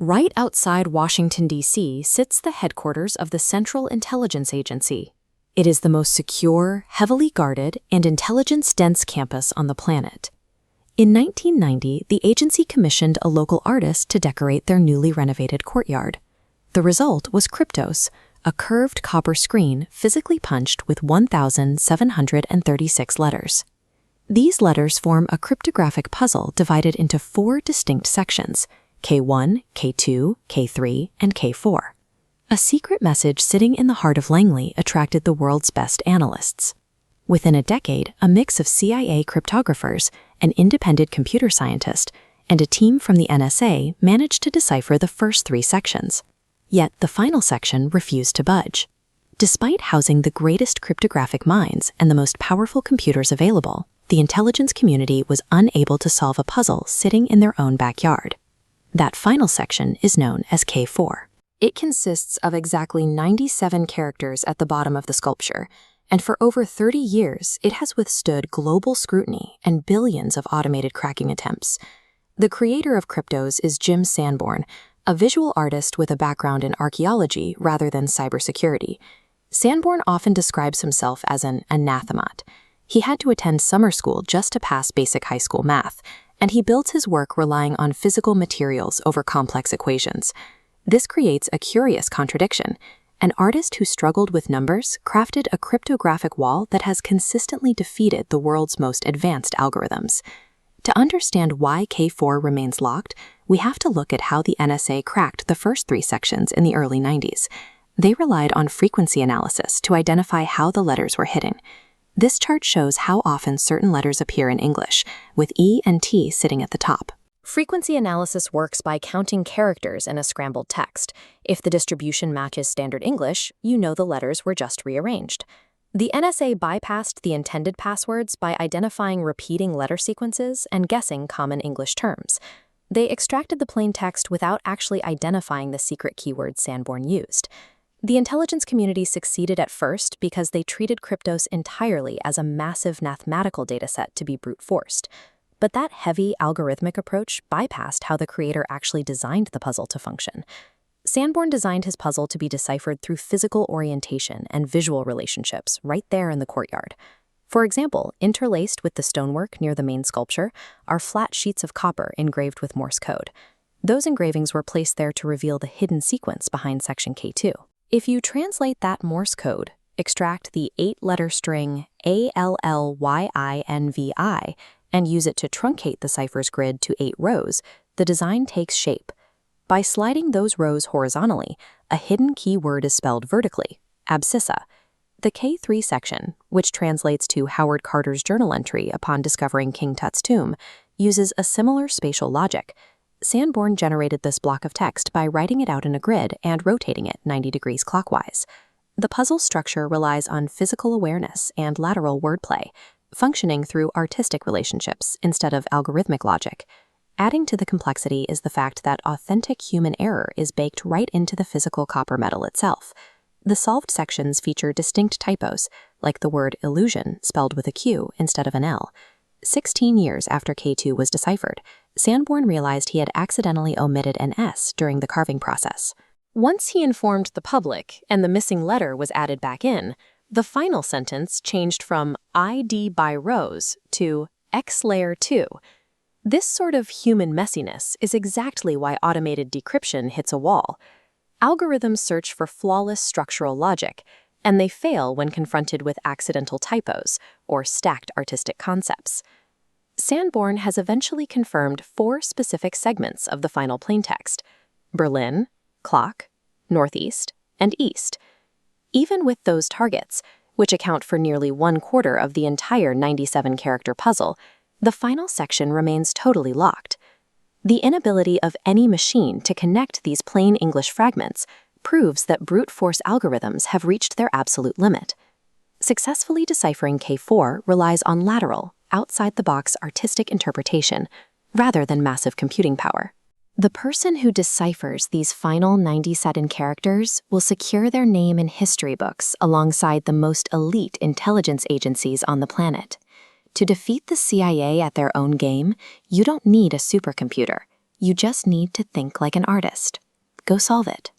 Right outside Washington, D.C. sits the headquarters of the Central Intelligence Agency. It is the most secure, heavily guarded, and intelligence-dense campus on the planet. In 1990, the agency commissioned a local artist to decorate their newly renovated courtyard. The result was Kryptos, a curved copper screen physically punched with 1,736 letters. These letters form a cryptographic puzzle divided into 4 distinct sections: K1, K2, K3, and K4. A secret message sitting in the heart of Langley attracted the world's best analysts. Within a decade, a mix of CIA cryptographers, an independent computer scientist, and a team from the NSA managed to decipher the first 3 sections. Yet the final section refused to budge. Despite housing the greatest cryptographic minds and the most powerful computers available, the intelligence community was unable to solve a puzzle sitting in their own backyard. That final section is known as K4. It consists of exactly 97 characters at the bottom of the sculpture, and for over 30 years, it has withstood global scrutiny and billions of automated cracking attempts. The creator of Kryptos is Jim Sanborn, a visual artist with a background in archaeology rather than cybersecurity. Sanborn often describes himself as an anathemat. He had to attend summer school just to pass basic high school math, and he builds his work relying on physical materials over complex equations. This creates a curious contradiction. An artist who struggled with numbers crafted a cryptographic wall that has consistently defeated the world's most advanced algorithms. To understand why K4 remains locked, we have to look at how the NSA cracked the first 3 sections in the early 90s. They relied on frequency analysis to identify how the letters were hidden. This chart shows how often certain letters appear in English, with E and T sitting at the top. Frequency analysis works by counting characters in a scrambled text. If the distribution matches standard English, you know the letters were just rearranged. The NSA bypassed the intended passwords by identifying repeating letter sequences and guessing common English terms. They extracted the plain text without actually identifying the secret keyword Sanborn used. The intelligence community succeeded at first because they treated Kryptos entirely as a massive mathematical dataset to be brute forced. But that heavy algorithmic approach bypassed how the creator actually designed the puzzle to function. Sanborn designed his puzzle to be deciphered through physical orientation and visual relationships right there in the courtyard. For example, interlaced with the stonework near the main sculpture are flat sheets of copper engraved with Morse code. Those engravings were placed there to reveal the hidden sequence behind section K2. If you translate that Morse code, extract the 8-letter string ALLYINVI, and use it to truncate the cipher's grid to 8 rows, the design takes shape. By sliding those rows horizontally, a hidden keyword is spelled vertically, abscissa. The K3 section, which translates to Howard Carter's journal entry upon discovering King Tut's tomb, uses a similar spatial logic. Sanborn generated this block of text by writing it out in a grid and rotating it 90 degrees clockwise. The puzzle structure relies on physical awareness and lateral wordplay, functioning through artistic relationships instead of algorithmic logic. Adding to the complexity is the fact that authentic human error is baked right into the physical copper metal itself. The solved sections feature distinct typos, like the word illusion spelled with a Q instead of an L. 16 years after K2 was deciphered, Sanborn realized he had accidentally omitted an S during the carving process. Once he informed the public and the missing letter was added back in, the final sentence changed from ID by rows to X layer 2. This sort of human messiness is exactly why automated decryption hits a wall. Algorithms search for flawless structural logic, and they fail when confronted with accidental typos or stacked artistic concepts. Sanborn has eventually confirmed 4 specific segments of the final plaintext: Berlin, clock, northeast, and east. Even with those targets, which account for nearly 1/4 of the entire 97-character puzzle, the final section remains totally locked. The inability of any machine to connect these plain English fragments proves that brute force algorithms have reached their absolute limit. Successfully deciphering K4 relies on lateral, outside-the-box artistic interpretation, rather than massive computing power. The person who deciphers these final 97 characters will secure their name in history books alongside the most elite intelligence agencies on the planet. To defeat the CIA at their own game, you don't need a supercomputer. You just need to think like an artist. Go solve it.